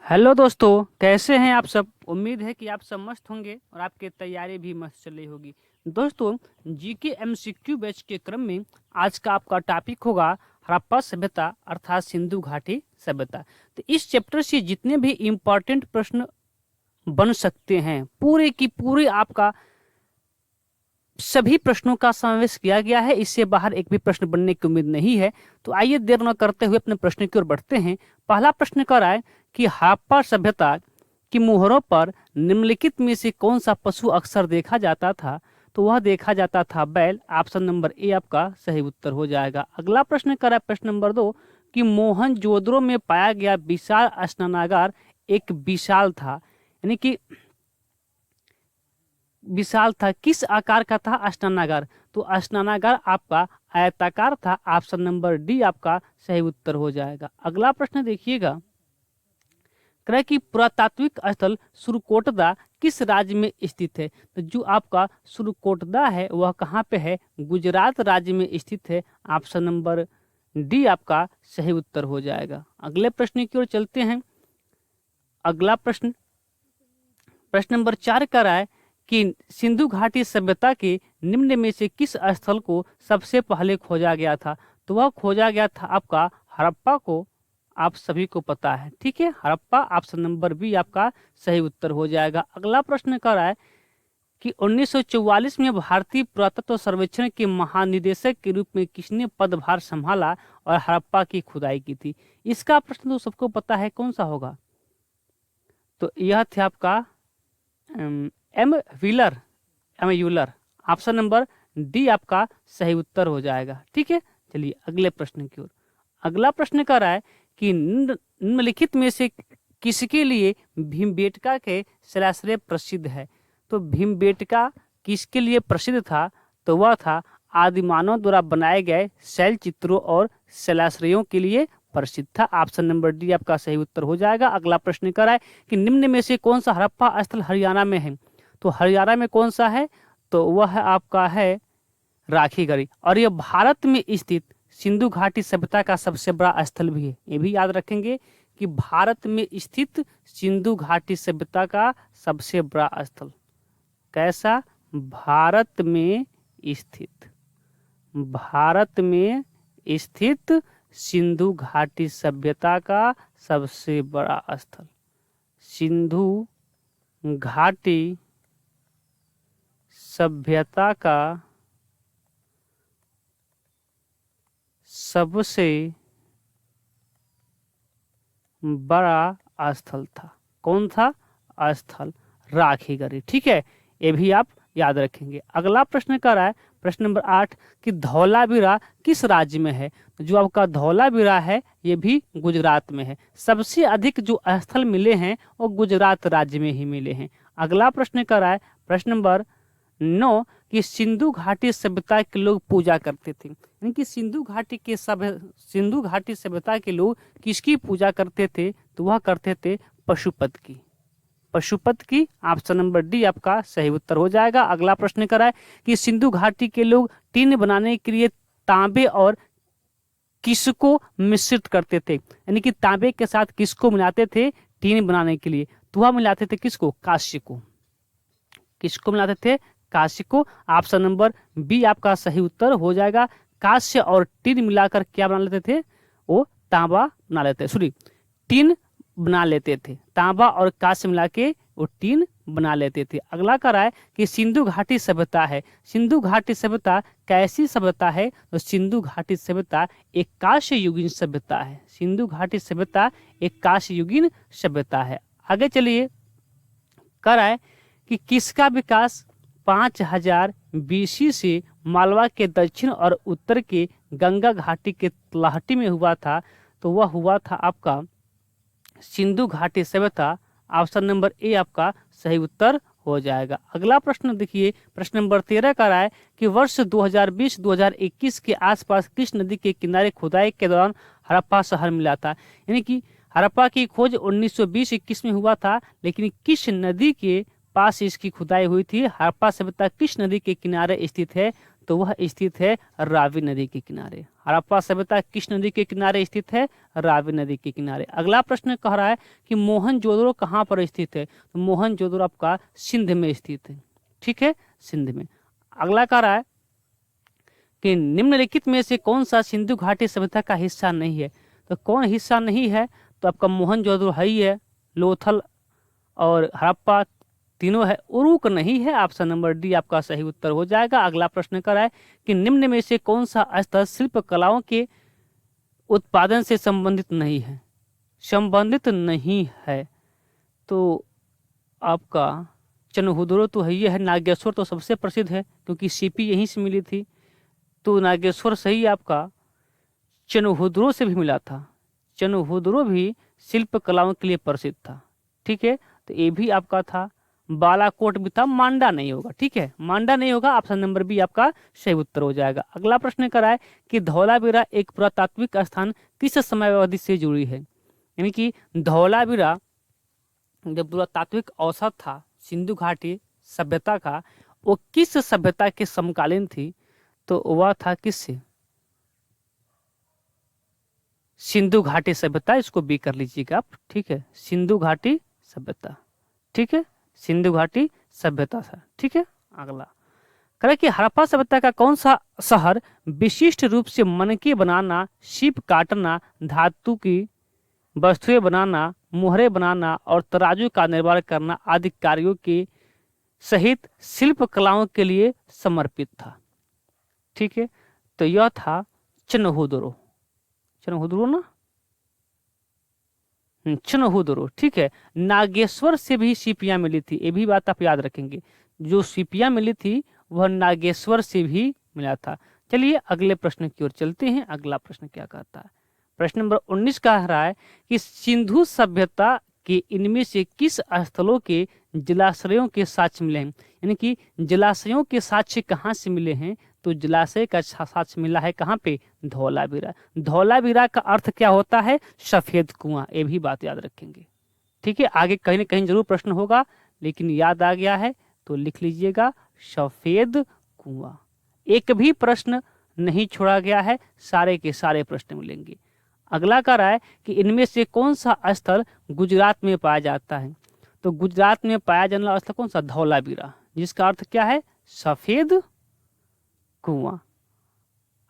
Hello दोस्तों, कैसे हैं आप सब। उम्मीद है कि आप सब मस्त होंगे और आपकी तैयारी भी मस्त चल रही होगी। दोस्तों, जीके एमसीक्यू बैच के क्रम में आज का आपका टॉपिक होगा हड़प्पा सभ्यता अर्थात सिंधु घाटी सभ्यता। तो इस चैप्टर से जितने भी इम्पोर्टेंट प्रश्न बन सकते हैं पूरे की पूरे आपका सभी प्रश्नों का समावेश किया गया है। इससे बाहर एक भी प्रश्न बनने की उम्मीद नहीं है। तो आइए देर न करते हुए अपने प्रश्न की ओर बढ़ते हैं। पहला प्रश्न कर आए कि हड़प्पा सभ्यता की मोहरों पर निम्नलिखित में से कौन सा पशु अक्सर देखा जाता था। तो वह देखा जाता था बैल। ऑप्शन नंबर ए आपका सही उत्तर हो जाएगा। अगला प्रश्न करा प्रश्न नंबर 2 कि मोहनजोदड़ो में पाया गया विशाल स्नानागार एक विशाल था, यानी कि विशाल था, किस आकार का था स्नानागार। तो स्नानागार आपका आयताकार था। ऑप्शन नंबर डी आपका सही उत्तर हो जाएगा। अगला प्रश्न देखिएगा, कह कि पुरातात्विक स्थल सुरकोटदा किस राज्य में स्थित है। तो जो आपका सुरकोटदा है वह कहाँ पे है, गुजरात राज्य में स्थित है। ऑप्शन नंबर डी आपका सही उत्तर हो जाएगा। अगले प्रश्न की ओर चलते हैं। अगला प्रश्न प्रश्न नंबर 4 का है कि सिंधु घाटी सभ्यता के निम्न में से किस स्थल को सबसे पहले खोजा गया था। तो वह खोजा गया था आपका हड़प्पा को। आप सभी को पता है, ठीक है, हड़प्पा। ऑप्शन नंबर बी आपका सही उत्तर हो जाएगा। अगला प्रश्न कर रहा है कि 1944 में भारतीय पुरातत्व सर्वेक्षण के महानिदेशक के रूप में किसने पदभार संभाला और हड़प्पा की खुदाई की थी। इसका प्रश्न तो सबको पता है, कौन सा होगा। तो यह थे आपका एम यूलर। ऑप्शन नंबर डी आपका सही उत्तर हो जाएगा। ठीक है, चलिए अगले प्रश्न की ओर। अगला प्रश्न कर रहा है कि निम्नलिखित में से किसके लिए भीमबेटका के शिलाश्रय प्रसिद्ध है। तो भीमबेटका किसके लिए प्रसिद्ध था। तो वह था आदिमानव द्वारा बनाए गए शैल चित्रों और शिलाश्रयों के लिए प्रसिद्ध था। ऑप्शन नंबर डी आपका सही उत्तर हो जाएगा। अगला प्रश्न कर रहा है कि निम्न में से कौन सा हड़प्पा स्थल हरियाणा में है। तो हरियाणा में कौन सा है, तो वह आपका है राखीगढ़ी। और यह भारत में स्थित सिंधु घाटी सभ्यता का सबसे बड़ा स्थल भी है। ये भी याद रखेंगे कि भारत में स्थित सिंधु घाटी सभ्यता का सबसे बड़ा स्थल कैसा, भारत में स्थित, भारत में स्थित सिंधु घाटी सभ्यता का सबसे बड़ा स्थल, सिंधु घाटी सभ्यता का सबसे बड़ा स्थल था। कौन था स्थल, राखीगढ़ी। ठीक है, ये भी आप याद रखेंगे। अगला प्रश्न कर रहा है प्रश्न नंबर 8 कि धौलावीरा किस राज्य में है। जो आपका धौलावीरा है ये भी गुजरात में है। सबसे अधिक जो स्थल मिले हैं वो गुजरात राज्य में ही मिले हैं। अगला प्रश्न कर रहा है प्रश्न नंबर 9 कि सिंधु घाटी सभ्यता के लोग पूजा करते थे, यानी कि सिंधु घाटी सभ्यता के लोग किसकी पूजा करते थे। तो वह करते थे पशुपति की, पशुपति की। ऑप्शन नंबर डी आपका सही उत्तर हो जाएगा। अगला प्रश्न करा है कि सिंधु घाटी के लोग टीन बनाने के लिए तांबे और किसको मिश्रित करते थे, यानी कि तांबे के साथ किसको मिलाते थे टीन बनाने के लिए। तो वह मिलाते थे किसको, कांस्य को। किसको मिलाते थे, कांस्य को। ऑप्शन नंबर बी आपका सही उत्तर हो जाएगा। कांस्य और टीन मिलाकर क्या बना लेते थे, वो तांबा बना लेते, सॉरी टीन बना लेते थे। तांबा और कांस्य मिला के वो टीन बना लेते थे। अगला कह रहा है कि सिंधु घाटी सभ्यता है। सिंधु घाटी सभ्यता कैसी सभ्यता है। तो सिंधु घाटी सभ्यता एक कांस्य युगीन सभ्यता है। सिंधु घाटी सभ्यता एक कांस्य युगीन सभ्यता है। आगे चलिए, कह रहा है कि किसका विकास 5000 BC से मालवा के दक्षिण और उत्तर के गंगा घाटी के तलहटी में हुआ था। तो वह हुआ था आपका सिंधु घाटी सभ्यता। ऑप्शन नंबर ए आपका सही उत्तर हो जाएगा। अगला प्रश्न देखिए, प्रश्न नंबर 13 का रहा है कि वर्ष 2020-2021 के आसपास किस नदी के किनारे खुदाई के दौरान हड़प्पा शहर मिला था। यानी कि हड़प्पा की खोज 1920-21 में हुआ था, लेकिन किस नदी के पास इसकी खुदाई हुई थी। हड़प्पा सभ्यता किस नदी के किनारे स्थित है? तो वह स्थित है रावी नदी के किनारे। हड़प्पा सभ्यता किस नदी के किनारे स्थित है? रावी नदी के किनारे। अगला प्रश्न कह रहा है कि मोहनजोदड़ो कहाँ पर स्थित है? तो मोहनजोदड़ो आपका सिंध में स्थित है, ठीक है, सिंध में। अगला कह रहा है कि निम्नलिखित में से कौन सा सिंधु घाटी सभ्यता का हिस्सा नहीं है? तो कौन हिस्सा नहीं है? तो आपका मोहनजोदड़ो है ही है, लोथल और हड़प्पा तीनों है, उरुक नहीं है। ऑप्शन नंबर डी आपका सही उत्तर हो जाएगा। अगला प्रश्न कर रहा है कि निम्न में से कौन सा स्थल शिल्प कलाओं के उत्पादन से संबंधित नहीं है? संबंधित नहीं है तो आपका चनहुदरो तो है, ये है। नागेश्वर तो सबसे प्रसिद्ध है क्योंकि सीपी यहीं से मिली थी, तो नागेश्वर सही आपका। चनहुदरो से भी मिला था, चनहुदरो भी शिल्प कलाओं के लिए प्रसिद्ध था, ठीक है, तो ये भी आपका था। बालाकोट भी था, मांडा नहीं होगा, ठीक है, मांडा नहीं होगा। ऑप्शन नंबर बी आपका सही उत्तर हो जाएगा। अगला प्रश्न कराए कि धौलावीरा एक पुरातात्विक स्थान किस समय अवधि से जुड़ी है? यानी कि धौलावीरा जब पुरातात्विक औसत था सिंधु घाटी सभ्यता का, वो किस सभ्यता के समकालीन थी? तो वह था किससे? सिंधु घाटी सभ्यता, इसको बी कर लीजिएगा आप, ठीक है, सिंधु घाटी सभ्यता, ठीक है, सिंधु घाटी सभ्यता था, ठीक है। अगला करें कि हड़प्पा सभ्यता का कौन सा शहर विशिष्ट रूप से मनके बनाना, शिप काटना, धातु की वस्तुएं बनाना, मुहरे बनाना और तराजू का निर्माण करना आदि कार्यों के सहित शिल्प कलाओं के लिए समर्पित था? ठीक है, तो यह था चनहुदरो, चनहुदरो ना, चनहुदरो, ठीक है। नागेश्वर से भी सीपियां मिली थी, ये भी बात आप याद रखेंगे, जो सीपियां मिली थी वह नागेश्वर से भी मिला था। चलिए अगले प्रश्न की ओर चलते हैं। अगला प्रश्न क्या कहता है? प्रश्न नंबर 19 कह रहा है कि सिंधु सभ्यता के इनमें से किस स्थलों के जलाशयों के साक्ष्य मिले हैं? यानी कि जलाशयों के साक्ष्य कहाँ से मिले हैं? तो जलाशय का साक्ष्य मिला है कहाँ पे? धौलावीरा। धौलावीरा का अर्थ क्या होता है? सफेद कुआं, ये भी बात याद रखेंगे, ठीक है। आगे कहीं ना कहीं जरूर प्रश्न होगा, लेकिन याद आ गया है तो लिख लीजिएगा सफेद कुआं। एक भी प्रश्न नहीं छोड़ा गया है, सारे के सारे प्रश्न मिलेंगे। अगला कह रहा है कि इनमें से कौन सा स्थल गुजरात में पाया जाता है? तो गुजरात में पाया जाने वाला स्थल कौन सा? धौलावीरा, जिसका अर्थ क्या है? सफेद कुआं।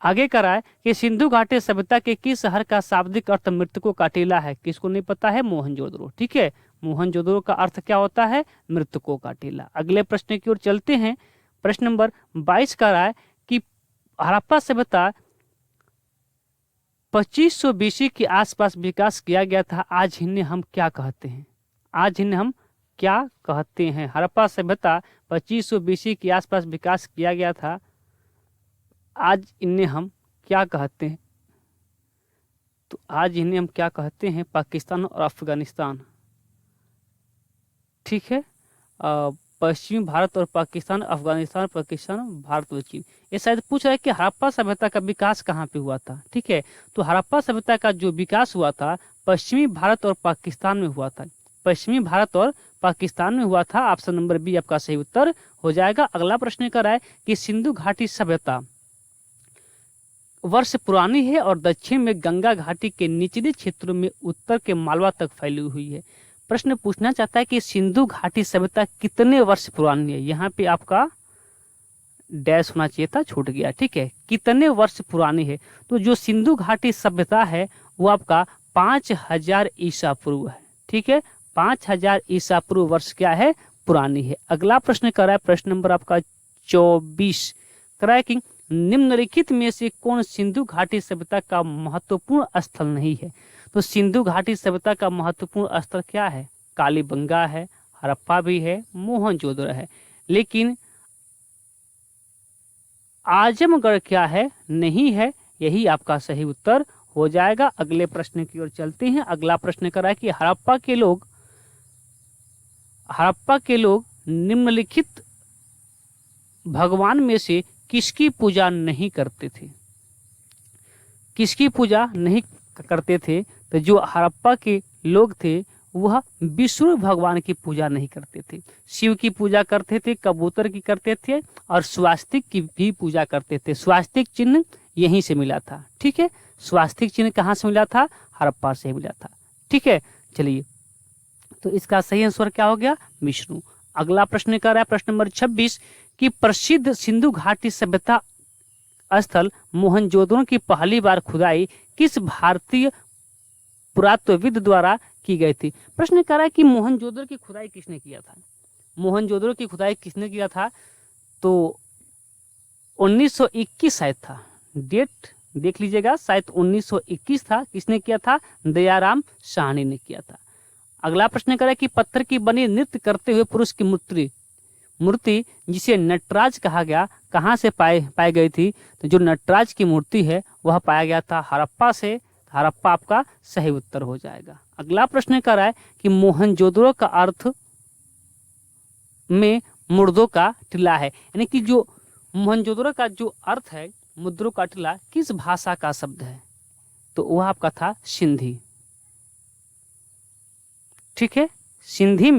आगे कह रहा है कि सिंधु घाटी सभ्यता के किस शहर का शाब्दिक अर्थ मृतकों का टीला है? किसको नहीं पता है? मोहनजोदड़ो, ठीक है। मोहनजोदड़ो का अर्थ क्या होता है? मृतकों का टीला। अगले प्रश्न की ओर चलते हैं। प्रश्न नंबर 22 कह रहा है कि हड़प्पा सभ्यता 2500 बीसी के आसपास विकास किया गया था, आज इन्हें हम क्या कहते हैं? आज इन्हें हम क्या कहते हैं? हड़प्पा सभ्यता 2500 बीसी के आसपास विकास किया गया था, आज इन्हें हम क्या कहते हैं? तो आज इन्हें हम क्या कहते हैं? पाकिस्तान और अफगानिस्तान, ठीक है। पश्चिमी भारत और पाकिस्तान, अफगानिस्तान, पाकिस्तान, भारत और चीन। ये शायद पूछ रहा है कि हड़प्पा सभ्यता का विकास कहाँ पे हुआ था, ठीक है। तो हड़प्पा सभ्यता का जो विकास हुआ था पश्चिमी भारत और पाकिस्तान में हुआ था, पश्चिमी भारत और पाकिस्तान में हुआ था। ऑप्शन नंबर बी आपका सही उत्तर हो जाएगा। अगला प्रश्न कर रहा है कि सिंधु घाटी सभ्यता वर्ष पुरानी है और दक्षिण में गंगा घाटी के निचले क्षेत्रों में उत्तर के मालवा तक फैली हुई है। प्रश्न पूछना चाहता है कि सिंधु घाटी सभ्यता कितने वर्ष पुरानी है? यहाँ पे आपका डैश होना चाहिए था, छूट गया, ठीक है। कितने वर्ष पुरानी है? तो जो सिंधु घाटी सभ्यता है वो आपका 5000 ईसा पूर्व है, ठीक है। 5000 ईसा पूर्व वर्ष क्या है? पुरानी है। अगला प्रश्न कर रहा है, प्रश्न नंबर आपका 24 कर रहा है कि निम्नलिखित में से कौन सिंधु घाटी सभ्यता का महत्वपूर्ण स्थल नहीं है? तो सिंधु घाटी सभ्यता का महत्वपूर्ण स्थल क्या है? कालीबंगा है, हड़प्पा भी है, मोहनजोदड़ो है, लेकिन आजमगढ़ क्या है? नहीं है। यही आपका सही उत्तर हो जाएगा। अगले प्रश्न की ओर चलते हैं। अगला प्रश्न कर रहा है कि हड़प्पा के लोग निम्नलिखित भगवान में से किसकी पूजा नहीं करते थे? किसकी पूजा नहीं करते थे? तो जो हड़प्पा के लोग थे वह विष्णु भगवान की पूजा नहीं करते थे, शिव की पूजा करते थे, कबूतर की करते थे और स्वास्तिक की भी पूजा करते थे। स्वास्तिक चिन्ह यहीं से मिला था, ठीक है। स्वास्तिक चिन्ह कहाँ से मिला था? हड़प्पा से मिला था, ठीक है। चलिए, तो इसका सही आंसर क्या हो गया? विष्णु। अगला प्रश्न कर रहा है प्रश्न नंबर 26 कि प्रसिद्ध सिंधु घाटी सभ्यता स्थल मोहनजोदड़ो की पहली बार खुदाई किस भारतीय पुरातत्वविद द्वारा की गई थी? प्रश्न कर रहा है कि मोहनजोदड़ो की खुदाई किसने किया था? मोहनजोदड़ो की खुदाई किसने किया था? तो 1921 शायद था, डेट देख लीजिएगा, शायद 1921 था। किसने किया था? दयाराम साहनी ने किया था। अगला प्रश्न करें कि पत्थर की बनी नृत्य करते हुए पुरुष की मूर्ति जिसे नटराज कहा गया, कहाँ से पाई गई थी? तो जो नटराज की मूर्ति है वह पाया गया था हड़प्पा से। हड़प्पा आपका सही उत्तर हो जाएगा। अगला प्रश्न कर रहा है कि मोहनजोदड़ो का अर्थ में मुर्दों का टीला है, यानी कि जो मोहनजोदड़ो का जो अर्थ है मुद्रों का टीला किस भाषा का शब्द है? तो वह आपका था सिंधी, ठीक है। सिंधी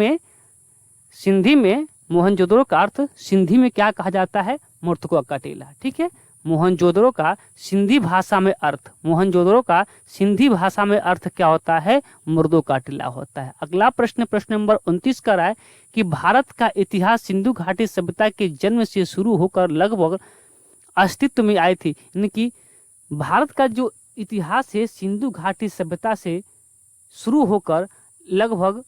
में मोहनजोदड़ो का अर्थ सिंधी में क्या कहा जाता है? मूर्तिकों का टीला, ठीक है। मोहनजोदड़ो का सिंधी भाषा में अर्थ, मोहनजोदड़ो का सिंधी भाषा में अर्थ क्या होता है? मुर्दों का टीला होता है। अगला प्रश्न नंबर 29 का रहा है कि भारत का इतिहास सिंधु घाटी सभ्यता के जन्म से शुरू होकर लगभग अस्तित्व में आई थी, यानी कि भारत का जो इतिहास है सिंधु घाटी सभ्यता से शुरू होकर लगभग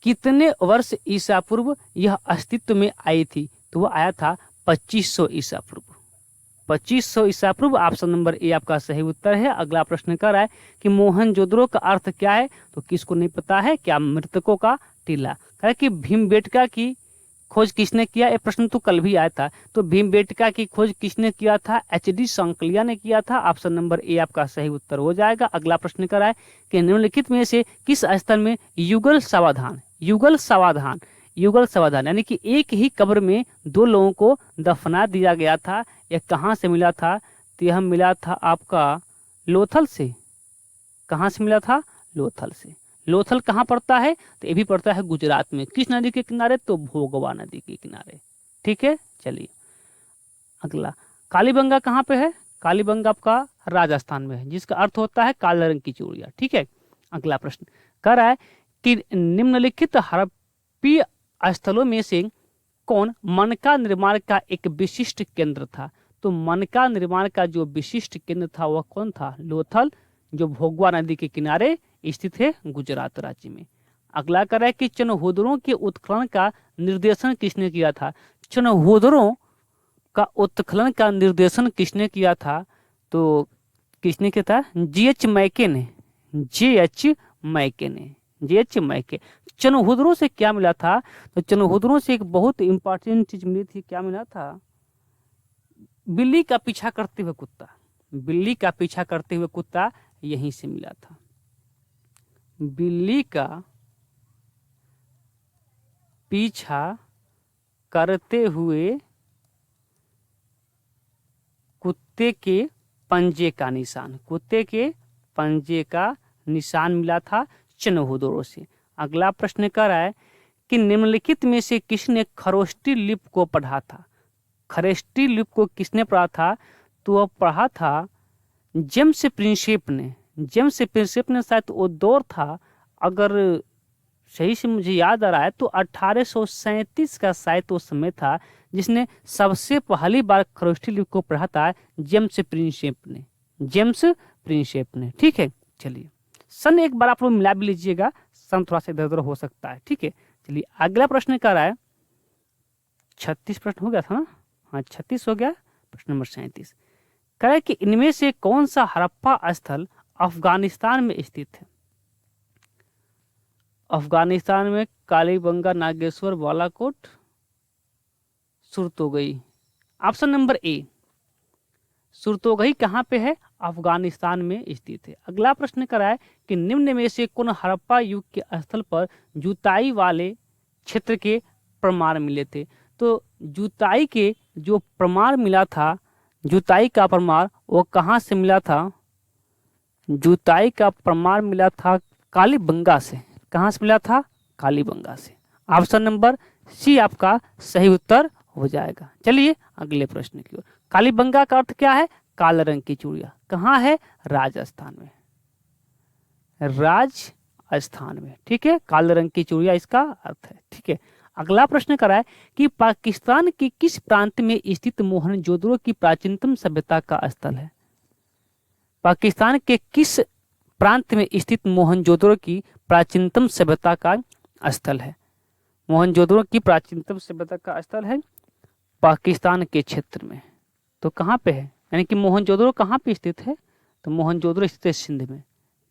कितने वर्ष ईसा पूर्व यह अस्तित्व में आई थी? तो वह आया था 2500 ईसा पूर्व। 2500 ईसा पूर्व ऑप्शन नंबर ए आपका सही उत्तर है। अगला प्रश्न कर रहा है कि मोहनजोदड़ो का अर्थ क्या है? तो किसको नहीं पता है? क्या मृतकों का टीला। कह कि भीमबेटका की खोज किसने किया? ये प्रश्न तो कल भी आया था। तो भीमबेटका की खोज किसने किया था? एच.डी. सांकलिया ने किया था। ऑप्शन नंबर ए आपका सही उत्तर हो जाएगा। अगला प्रश्न कर रहा है कि निम्नलिखित में से किस स्थल में युगल समाधान यानी कि एक ही कब्र में दो लोगों को दफना दिया गया था, यह कहाँ से मिला था? तो यह मिला था आपका लोथल से। कहाँ से मिला था? लोथल से। लोथल कहाँ पड़ता है? तो ये भी पड़ता है गुजरात में। किस नदी के किनारे? तो भोगवा नदी के किनारे, ठीक है। चलिए, अगला कालीबंगा कहाँ पे है? कालीबंगा आपका राजस्थान में है, जिसका अर्थ होता है काले रंग की चूड़िया, ठीक है। अगला प्रश्न कह रहा है कि निम्नलिखित हड़प्पीय स्थलों में से कौन मनका निर्माण का एक विशिष्ट केंद्र था? तो मनका निर्माण का जो विशिष्ट केंद्र था वह कौन था? लोथल, जो भोगवा नदी के किनारे स्थित है गुजरात राज्य में। अगला कर रहा है कि चनहौदरों के उत्खनन का निर्देशन किसने किया था? चनहौदरों का उत्खनन का निर्देशन किसने किया था? तो किसने किया था? जी.एच. मैके ने। जी.एच. मैके। चनहौदरों से क्या मिला था? तो चनहौदरों से एक बहुत इंपॉर्टेंट चीज मिली थी। क्या मिला था? बिल्ली का पीछा करते हुए कुत्ता। बिल्ली का पीछा करते हुए कुत्ता यहीं से मिला था। बिल्ली का पीछा करते हुए कुत्ते के पंजे का निशान, कुत्ते के पंजे का निशान मिला था चनहौदरों से। अगला प्रश्न कर रहा है कि निम्नलिखित में से किसने खरोष्टी लिपि को पढ़ा था? खरोष्टी लिपि को किसने पढ़ा था? तो वह पढ़ा था जेम्स प्रिंसेप ने। जेम्स प्रिंसेप ने शायद वो दौर था, अगर सही से मुझे याद आ रहा है तो 1837 का शायद वो समय था जिसने सबसे पहली बार खरोष्टी लिपि को पढ़ा था जेम्स प्रिंसेप ने, ठीक है। चलिए, सन एक बार आप लोग मिला भी लीजिएगा, सन थोड़ा सा इधर उधर हो सकता है, ठीक है। चलिए, अगला प्रश्न कर रहा है 36 प्रश्न हो गया था ना? हाँ, 36 हो गया। प्रश्न नंबर 37 कह रहा है कि इनमें से कौन सा हड़प्पा स्थल अफगानिस्तान में स्थित है? अफगानिस्तान में Kalibanga, Nageshwar, Balakot, Surtogai. Option number A Surtogai कहाँ पे है? अफगानिस्तान में स्थित है। अगला प्रश्न करा है कि निम्न में से कौन हड़प्पा युग के स्थल पर जुताई वाले क्षेत्र के प्रमाण मिले थे? तो जुताई के जो प्रमाण मिला था, जुताई का प्रमाण वो कहाँ से मिला था? जुताई का प्रमाण मिला था कालीबंगा से। कहाँ से मिला था? कालीबंगा से। ऑप्शन नंबर सी आपका सही उत्तर हो जाएगा। चलिए अगले प्रश्न की ओर। कालीबंगा का अर्थ क्या है? काले रंग की चूड़िया। कहाँ है? राजस्थान में, राजस्थान में। ठीक है, काले रंग की चूड़िया इसका अर्थ है। ठीक है, अगला प्रश्न करा है कि पाकिस्तान के किस प्रांत में स्थित मोहनजोदड़ो की प्राचीनतम सभ्यता का स्थल है? पाकिस्तान के किस प्रांत में स्थित मोहनजोदड़ो की प्राचीनतम सभ्यता का स्थल है? मोहनजोदड़ो की प्राचीनतम सभ्यता का स्थल है पाकिस्तान के क्षेत्र में। तो कहाँ पे है? यानी कि मोहनजोदड़ो कहाँ पे स्थित है? तो मोहनजोदड़ो स्थित है सिंध में।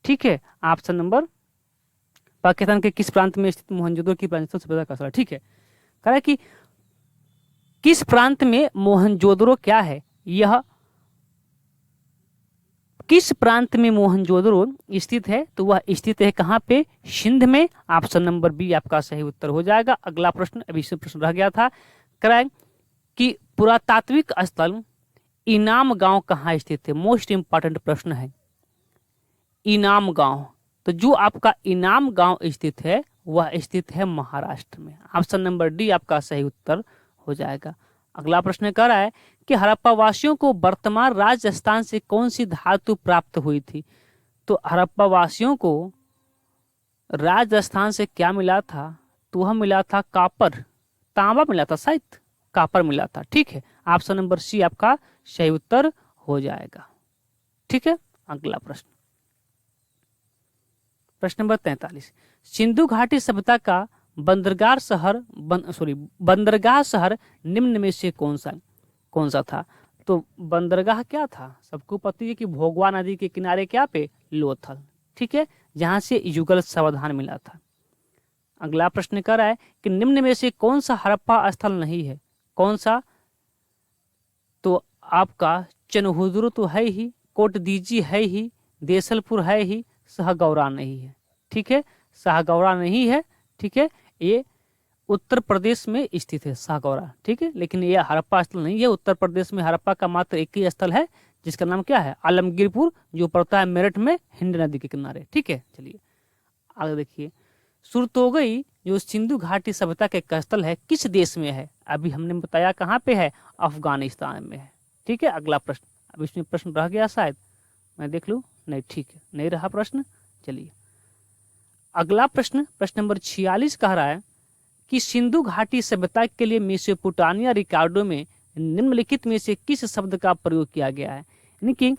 ठीक है, ऑप्शन नंबर, पाकिस्तान के किस प्रांत में स्थित मोहनजोदड़ो की प्राचीनतम सभ्यता का स्थल है। ठीक है, कह रहा है कि किस प्रांत में मोहनजोदड़ो क्या है, यह किस प्रांत में मोहनजोदड़ो स्थित है? तो वह स्थित है कहाँ पे? सिंध में। ऑप्शन नंबर बी आपका सही उत्तर हो जाएगा। अगला प्रश्न, अभी से प्रश्न रह गया था, कराए कि पुरातात्विक स्थल इनाम गांव कहाँ स्थित है? मोस्ट इंपॉर्टेंट प्रश्न है, इनाम गांव। तो जो आपका इनाम गांव स्थित है वह स्थित है महाराष्ट्र में। ऑप्शन नंबर डी आपका सही उत्तर हो जाएगा। अगला प्रश्न कह रहा है कि हड़प्पा वासियों को वर्तमान राजस्थान से कौन सी धातु प्राप्त हुई थी? तो हड़प्पा वासियों को राजस्थान से क्या मिला था? तो वह मिला था कापर, तांबा मिला था, शायद कापर मिला था। ठीक है, ऑप्शन नंबर सी आपका सही उत्तर हो जाएगा। ठीक है, अगला प्रश्न, प्रश्न नंबर 43, सिंधु घाटी सभ्यता का बंदरगाह शहर निम्न में से कौन सा था? तो बंदरगाह क्या था? सबको पता है कि भोगवा नदी के किनारे क्या पे? लोथल। ठीक है, जहां से युगल सावधान मिला था। अगला प्रश्न कर रहा है कि निम्न में से कौन सा हड़प्पा स्थल नहीं है? कौन सा? तो आपका चनहुदुर तो है ही, कोटदीजी है ही, देसलपुर है ही, सहगौरा नहीं है। ठीक है, सहगौरा नहीं है। ठीक है, ये उत्तर प्रदेश में स्थित है सहगौरा। ठीक है, लेकिन ये हड़प्पा स्थल नहीं है। उत्तर प्रदेश में हड़प्पा का मात्र एक ही स्थल है जिसका नाम क्या है? आलमगीरपुर, जो पड़ता है मेरठ में हिंद नदी के किनारे। ठीक है, चलिए आगे देखिए। सुरतोगई जो सिंधु घाटी सभ्यता का स्थल है किस देश में है? अभी हमने बताया कहाँ पे है? अफगानिस्तान में है। ठीक है, अगला प्रश्न, अब इसमें प्रश्न रह गया शायद, मैं देख लूँ। नहीं, ठीक है, नहीं रहा प्रश्न। चलिए अगला प्रश्न, प्रश्न नंबर 46 कह रहा है कि सिंधु घाटी सभ्यता के लिए मेसोपोटामिया रिकॉर्डों में निम्नलिखित में से किस शब्द का प्रयोग किया गया है? यानी कि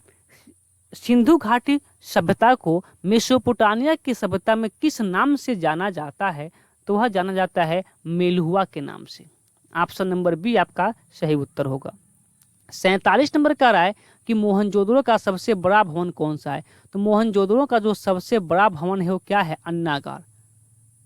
सिंधु घाटी सभ्यता को मेसोपोटामिया की सभ्यता में किस नाम से जाना जाता है? तो वह जाना जाता है मेलुहुआ के नाम से। ऑप्शन नंबर बी आपका सही उत्तर होगा। 47 नंबर का रहा है कि मोहनजोदड़ो का सबसे बड़ा भवन कौन सा है? तो मोहनजोदड़ो का जो सबसे बड़ा भवन है वो क्या है? अन्नागार।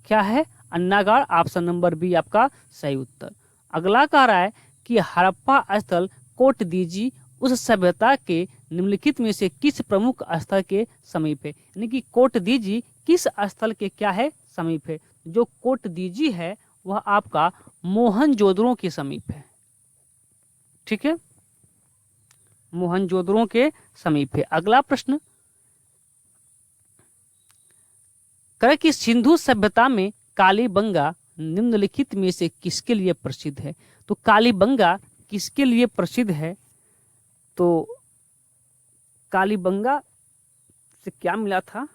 क्या है? अन्नागार। ऑप्शन नंबर बी आपका सही उत्तर। अगला कह रहा है कि हड़प्पा स्थल कोटदीजी उस सभ्यता के निम्नलिखित में से किस प्रमुख स्थल के समीप है? यानी कि कोटदीजी किस स्थल के क्या है? समीप है। जो कोटदीजी है वह आपका मोहनजोदड़ो के समीप है। ठीक है, मोहनजोदड़ो के समीप है। अगला प्रश्न करे कि सिंधु सभ्यता में कालीबंगा निम्नलिखित में से किसके लिए प्रसिद्ध है? तो कालीबंगा किसके लिए प्रसिद्ध है? तो कालीबंगा से क्या मिला था?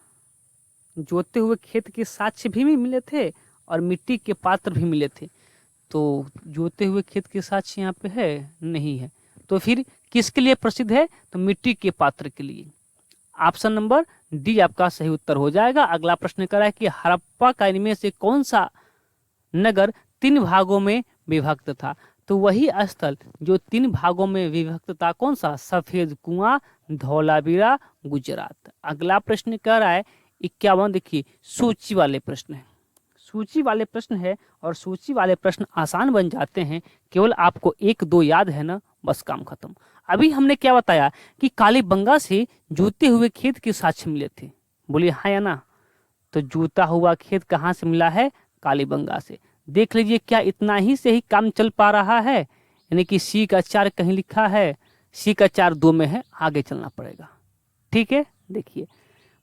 जोते हुए खेत के साक्ष्य भी मिले थे और मिट्टी के पात्र भी मिले थे। तो जोते हुए खेत के साक्ष्य यहाँ पे है नहीं है, तो फिर किसके लिए प्रसिद्ध है? तो मिट्टी के पात्र के लिए। ऑप्शन नंबर डी आपका सही उत्तर हो जाएगा। अगला प्रश्न कर रहा है कि हड़प्पा का इनमें से कौन सा नगर 3 भागों में विभक्त था? तो वही स्थल जो 3 भागों में विभक्त था, कौन सा? सफेद कुआं, धौलावीरा, गुजरात। अगला प्रश्न कह रहा है 51, देखिए सूची वाले प्रश्न है। सूची वाले प्रश्न है और सूची वाले प्रश्न आसान बन जाते हैं, केवल आपको 1-2 याद है ना, बस काम खत्म। अभी हमने क्या बताया कि कालीबंगा से जूते हुए खेत के साक्ष्य मिले थे, बोलिए हाँ या ना? तो जूता हुआ खेत कहाँ से मिला है? कालीबंगा से। देख लीजिए क्या इतना ही से ही काम चल पा रहा है? यानी कि सी का 4 कहीं लिखा है, सी का 4 2 में है, आगे चलना पड़ेगा। ठीक है, देखिए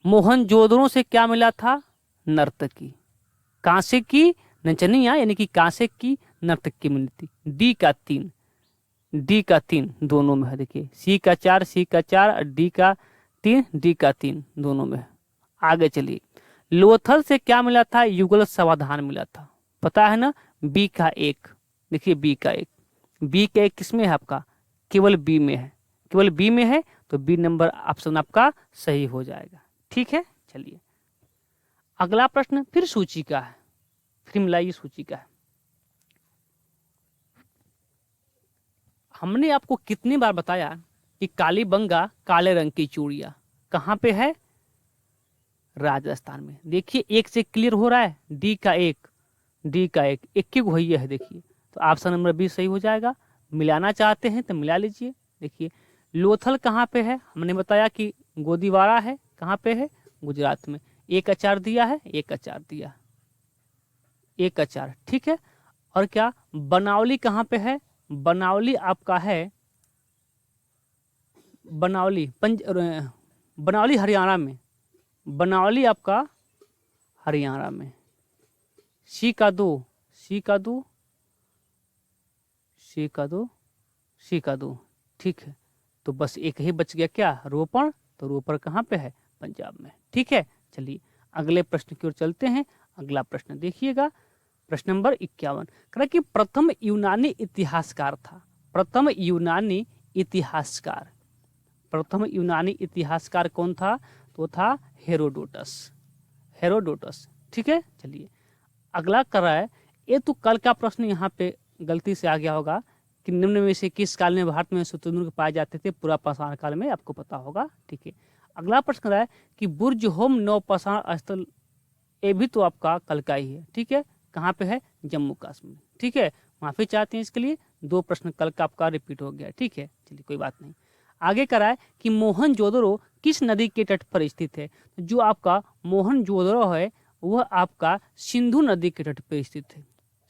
मोहनजोदड़ो से क्या मिला था? नर्तकी। कांसे की नचनिया यानी कि कांसे की नर्तकी मिलती। डी का 3, डी का 3 दोनों में है। देखिए सी का 4, सी का 4, डी का 3, डी का 3 दोनों में है। आगे चलिए, लोथल से क्या मिला था? युगल समाधान मिला था, पता है ना? बी का 1। देखिए बी का 1, बी का 1 किसमें है आपका? केवल बी में है, केवल बी में है, तो बी नंबर ऑप्शन आपका सही हो जाएगा। ठीक है, चलिए अगला प्रश्न फिर सूची का है, फिर मिलाइए सूची का है। हमने आपको कितनी बार बताया कि कालीबंगा काले रंग की चूड़ियां कहाँ पे है? राजस्थान में। देखिए एक से क्लियर हो रहा है, डी का 1, डी का 1 एक वही है। देखिए तो ऑप्शन नंबर बी सही हो जाएगा। मिलाना चाहते हैं तो मिला लीजिए। देखिए लोथल कहाँ पे है? हमने बताया कि गोदीवारा है। कहाँ पे है? गुजरात में। 1 का 4 दिया है, 1 का 4 दिया, 1 का 4। ठीक है, और क्या बनावली कहाँ पे है? बनावली आपका है बनावली बनावली हरियाणा में, बनावली आपका हरियाणा में। सी का 2, सी का 2, सी का 2, सी का 2। ठीक है, तो बस एक ही बच गया, क्या? रोपण। तो रोपण कहाँ पे है? पंजाब में। ठीक है, चलिए अगले प्रश्न की ओर चलते हैं। अगला प्रश्न देखिएगा, प्रश्न नंबर 51। कह कि प्रथम यूनानी इतिहासकार था। प्रथम यूनानी इतिहासकार, प्रथम यूनानी इतिहासकार कौन था? तो था हेरोडोटस, हेरोडोटस। ठीक है, चलिए अगला कर रहा है। ये तो कल का प्रश्न यहाँ पे गलती से आ गया होगा कि निम्न में से किस काल में भारत में शुतुरमुर्ग पाए जाते थे? पूरा पाषाण काल में, आपको पता होगा। ठीक है, अगला प्रश्न कर रहा है कि बुर्ज होम नौपाषाण स्थल, ये भी तो आपका कल का ही है। ठीक है, कहाँ पे है? जम्मू कश्मीर। ठीक है, माफी चाहते हैं इसके लिए, 2 प्रश्न कल का आपका रिपीट हो गया। ठीक है, चलिए कोई बात नहीं। आगे कराए कि मोहनजोदड़ो किस नदी के तट पर स्थित है? जो आपका मोहनजोदड़ो है वह आपका सिंधु नदी के तट पर स्थित है,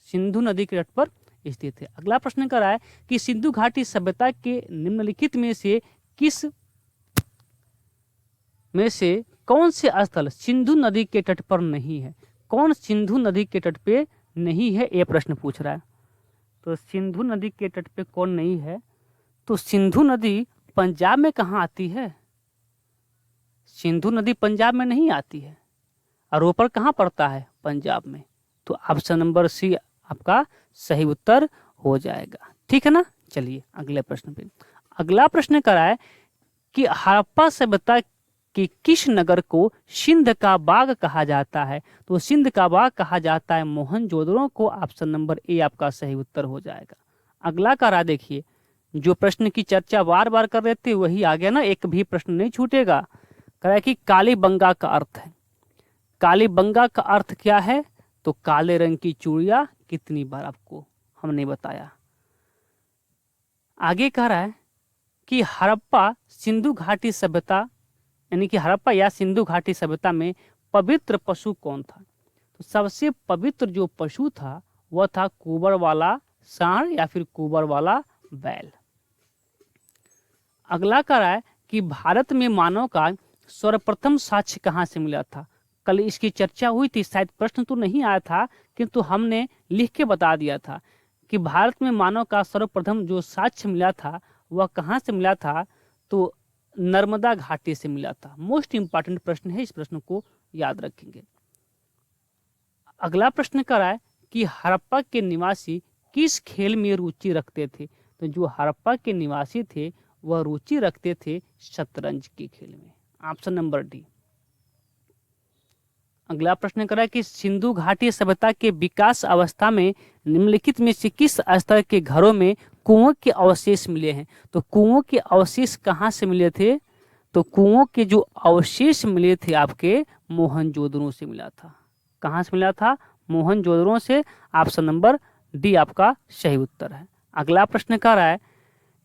सिंधु नदी के तट पर स्थित है। अगला प्रश्न कराए कि सिंधु घाटी सभ्यता के निम्नलिखित में से किस में से कौन से स्थल सिंधु नदी के तट पर नहीं है? कौन सिंधु नदी के तट पे नहीं है, ये प्रश्न पूछ रहा है। तो सिंधु नदी के तट पे कौन नहीं है? तो सिंधु नदी पंजाब में कहाँ आती है? सिंधु नदी पंजाब में नहीं आती है। और रोपड़ कहाँ पड़ता है? पंजाब में। तो ऑप्शन नंबर सी आपका सही उत्तर हो जाएगा। ठीक है ना, चलिए अगले प्रश्न पे। अगला प्रश्न कराए कि हड़प्पा सभ्यता कि किस नगर को सिंध का बाग कहा जाता है? तो सिंध का बाग कहा जाता है मोहनजोदड़ो को। ऑप्शन नंबर ए आपका सही उत्तर हो जाएगा। अगला करा देखिए, जो प्रश्न की चर्चा बार बार कर रहे थे वही आ गया ना, एक भी प्रश्न नहीं छूटेगा। कह कि कालीबंगा का अर्थ है, कालीबंगा का अर्थ क्या है? तो काले रंग की चूड़ियां। कितनी बार आपको हमने बताया। आगे कह रहा है कि हड़प्पा सिंधु घाटी सभ्यता यानी कि हड़प्पा या सिंधु घाटी सभ्यता में पवित्र पशु कौन था? तो सबसे पवित्र जो पशु था वह था कुबर वाला सांड या फिर कुबर वाला बैल। अगला कह रहा है कि भारत में मानव का सर्वप्रथम साक्ष्य कहाँ से मिला था? कल इसकी चर्चा हुई थी, शायद प्रश्न तो नहीं आया था किंतु हमने लिख के बता दिया था कि भारत में मानव का सर्वप्रथम जो साक्ष्य मिला था वह कहाँ से मिला था? तो नर्मदा घाटी से मिला था। मोस्ट इंपॉर्टेंट प्रश्न है, इस प्रश्न को याद रखेंगे। अगला प्रश्न करा है कि हड़प्पा के निवासी किस खेल में रुचि रखते थे? तो जो हड़प्पा के निवासी थे वह रुचि रखते थे शतरंज के खेल में। Option number D. अगला प्रश्न करा कि सिंधु घाटी सभ्यता के विकास अवस्था में निम्नलिखित में से किस स्तर के घरों में कुओं के अवशेष मिले हैं? तो कुओं के अवशेष कहाँ से मिले थे? तो कुओं के जो अवशेष मिले थे आपके मोहनजोदड़ो से मिला था। कहाँ से मिला था? मोहनजोदड़ो से। ऑप्शन नंबर डी आपका सही उत्तर है। अगला प्रश्न कह रहा है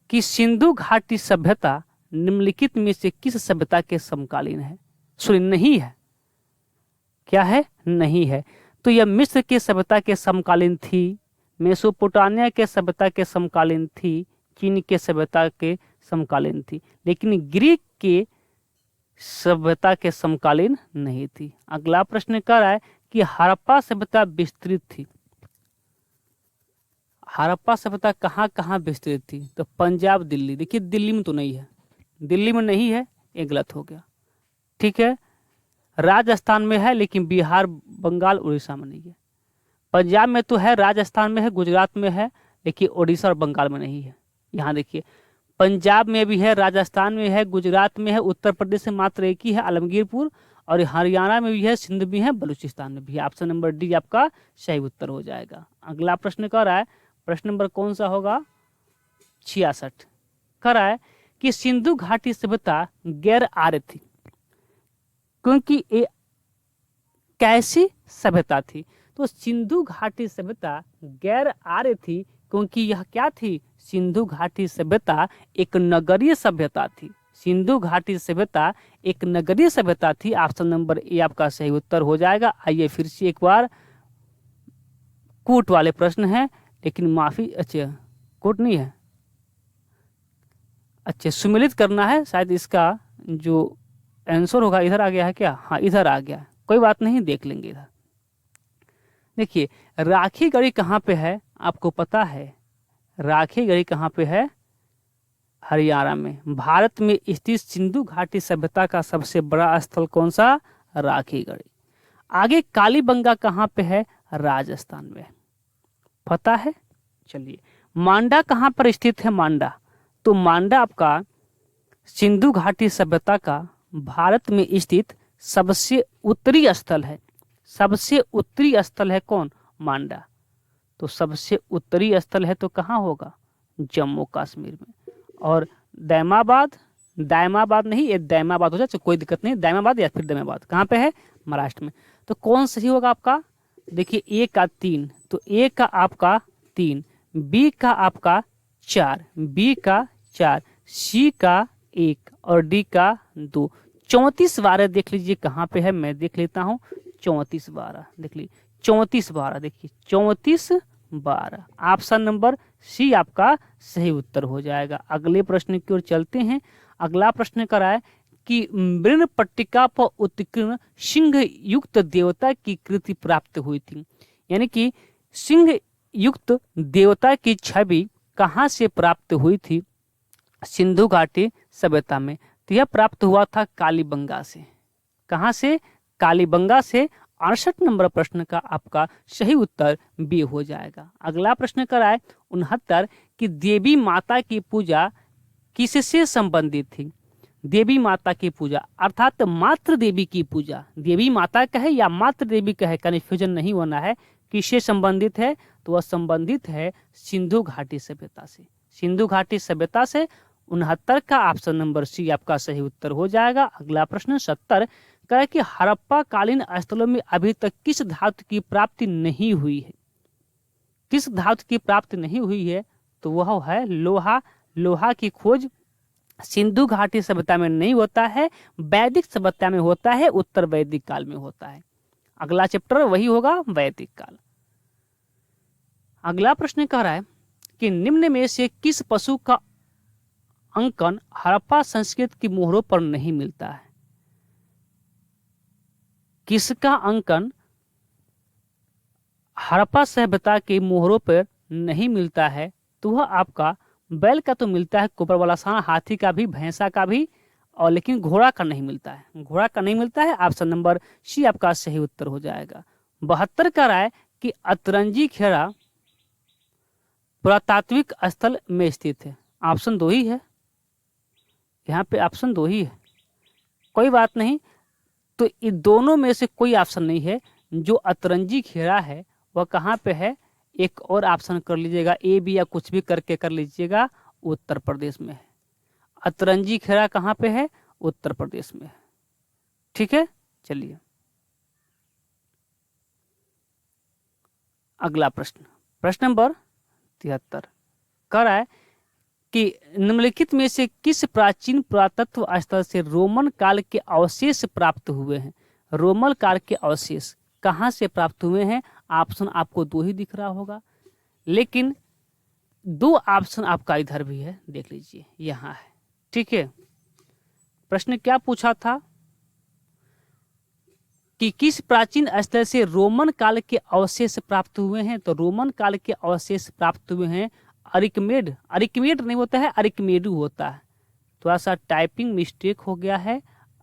कि सिंधु घाटी सभ्यता निम्नलिखित में से किस सभ्यता के समकालीन है? सॉरी नहीं है, क्या है? नहीं है। तो यह मिस्र के सभ्यता के समकालीन थी, मेसोपोटामिया के सभ्यता के समकालीन थी, चीन के सभ्यता के समकालीन थी, लेकिन ग्रीक के सभ्यता के समकालीन नहीं थी। अगला प्रश्न कह रहा है कि हड़प्पा सभ्यता विस्तृत थी। हड़प्पा सभ्यता कहाँ कहाँ विस्तृत थी? तो पंजाब, दिल्ली। देखिए दिल्ली में तो नहीं है, दिल्ली में नहीं है, ये गलत हो गया। ठीक है, राजस्थान में है लेकिन बिहार, बंगाल, उड़ीसा में नहीं है। पंजाब में तो है, राजस्थान में है, गुजरात में है, लेकिन उड़ीसा और बंगाल में नहीं है। यहाँ देखिए पंजाब में भी है, राजस्थान में है, गुजरात में है, उत्तर प्रदेश में मात्र एक ही है, आलमगीरपुर, और हरियाणा में भी है, सिंध भी है, बलूचिस्तान में भी है। ऑप्शन नंबर डी आपका सही उत्तर हो जाएगा। अगला प्रश्न कह रहा है, प्रश्न नंबर कौन सा होगा? 66। कह रहा है कि सिंधु घाटी सभ्यता गैर आर्य थी क्योंकि ये कैसी सभ्यता थी? तो सिंधु घाटी सभ्यता गैर आर्य थी क्योंकि यह क्या थी? सिंधु घाटी सभ्यता एक नगरीय सभ्यता थी। सिंधु घाटी सभ्यता एक नगरीय सभ्यता थी। ऑप्शन नंबर ए आपका सही उत्तर हो जाएगा। आइए फिर से एक बार, कूट वाले प्रश्न हैं लेकिन माफी, अच्छा कूट नहीं है, अच्छा सुमिलित करना है। शायद इसका जो आंसर होगा इधर आ गया है क्या? हाँ इधर आ गया, कोई बात नहीं, देख लेंगे इधर। देखिए राखी गढ़ी कहाँ पे है आपको पता है? राखी गढ़ी कहाँ पे है? हरियाणा में। भारत में स्थित सिंधु घाटी सभ्यता का सबसे बड़ा स्थल कौन सा? राखी गढ़ी। आगे कालीबंगा कहाँ पे है? राजस्थान में। पता है? चलिए मांडा कहाँ पर स्थित है? मांडा, तो मांडा आपका सिंधु घाटी सभ्यता का भारत में स्थित सबसे उत्तरी स्थल है। सबसे उत्तरी स्थल है कौन? मांडा। तो सबसे उत्तरी स्थल है तो कहाँ होगा? जम्मू कश्मीर में। और दैमाबाद, दायमाबाद नहीं, ये दैमाबाद हो जाए, कोई दिक्कत नहीं, दैमाबाद या फिर दैमाबाद कहाँ पे है? महाराष्ट्र में। तो कौन सही होगा आपका? देखिए ए का 3, तो ए का आपका 3, बी का आपका 4, बी का 4, सी का 1 और डी का 2। 34/12 देख लीजिए कहाँ पे है, मैं देख लेता हूँ। 34/12 देख लीजिए, 34/12 देखिए, 34/12। ऑप्शन नंबर सी आपका सही उत्तर हो जाएगा। अगले प्रश्न की ओर चलते हैं। अगला प्रश्न करा है कि मृण पट्टिका पर उत्कीर्ण सिंह युक्त देवता की कृति प्राप्त हुई थी। यानी कि सिंह युक्त देवता की छवि कहाँ से प्राप्त हुई थी? सिंधु घाटी सभ्यता में। तो यह प्राप्त हुआ था कालीबंगा से। कहाँ से? कालीबंगा से। 68 नंबर प्रश्न का आपका सही उत्तर बी हो जाएगा। अगला प्रश्न कराए 69 कि देवी माता की पूजा किससे संबंधित थी? देवी माता की पूजा अर्थात मातृ देवी की पूजा, देवी माता कहे या मातृ देवी कहे, कन्फ्यूजन नहीं होना है। किससे संबंधित है? तो वह संबंधित है सिंधु घाटी सभ्यता से। सिंधु घाटी सभ्यता से। 69 का ऑप्शन नंबर सी आपका सही उत्तर हो जाएगा। अगला प्रश्न 70 कहे कि हड़प्पा कालीन स्थलों में अभी तक किस धातु की प्राप्ति नहीं हुई है? किस धातु की प्राप्ति नहीं हुई है? तो वह है लोहा। लोहा की खोज सिंधु घाटी सभ्यता में नहीं होता है, वैदिक सभ्यता में होता है, उत्तर वैदिक काल में होता है। अगला चैप्टर वही होगा, वैदिक काल। अगला प्रश्न कह रहा है कि निम्न में से किस पशु का अंकन हड़प्पा संस्कृति की मोहरों पर नहीं मिलता है? किसका अंकन हड़प्पा सभ्यता की मोहरों पर नहीं मिलता है? तो वह आपका बैल का तो मिलता है, कुपर वाला सांड, हाथी का भी, भैंसा का भी, और लेकिन घोड़ा का नहीं मिलता है। घोड़ा का नहीं मिलता है। ऑप्शन नंबर सी आपका सही उत्तर हो जाएगा। 72 का राय कि अतरंजी खेड़ा पुरातात्विक स्थल में स्थित है। ऑप्शन 2 ही है, यहाँ पे ऑप्शन 2 ही है, कोई बात नहीं। तो इन दोनों में से कोई ऑप्शन नहीं है। जो अतरंजी खेड़ा है वह कहाँ पे है? एक और ऑप्शन कर लीजिएगा, ए बी या कुछ भी करके कर लीजिएगा, उत्तर प्रदेश में है। अतरंजी खेड़ा कहाँ पे है? उत्तर प्रदेश में है। ठीक है, चलिए अगला प्रश्न, प्रश्न नंबर 73 कह रहा है कि निम्नलिखित में से किस प्राचीन पुरातत्व स्थल से रोमन काल के अवशेष प्राप्त हुए हैं? रोमन काल के अवशेष कहाँ से प्राप्त हुए हैं? ऑप्शन आपको 2 ही दिख रहा होगा, लेकिन 2 ऑप्शन आपका इधर भी है, देख लीजिए यहाँ है। ठीक है, प्रश्न क्या पूछा था कि किस प्राचीन स्थल से रोमन काल के अवशेष प्राप्त हुए हैं? तो रोमन काल के अवशेष प्राप्त हुए हैं अरिकमेड, अरिकमेड नहीं होता है, अरिकमेडू होता है। थोड़ा सा टाइपिंग मिस्टेक हो गया है,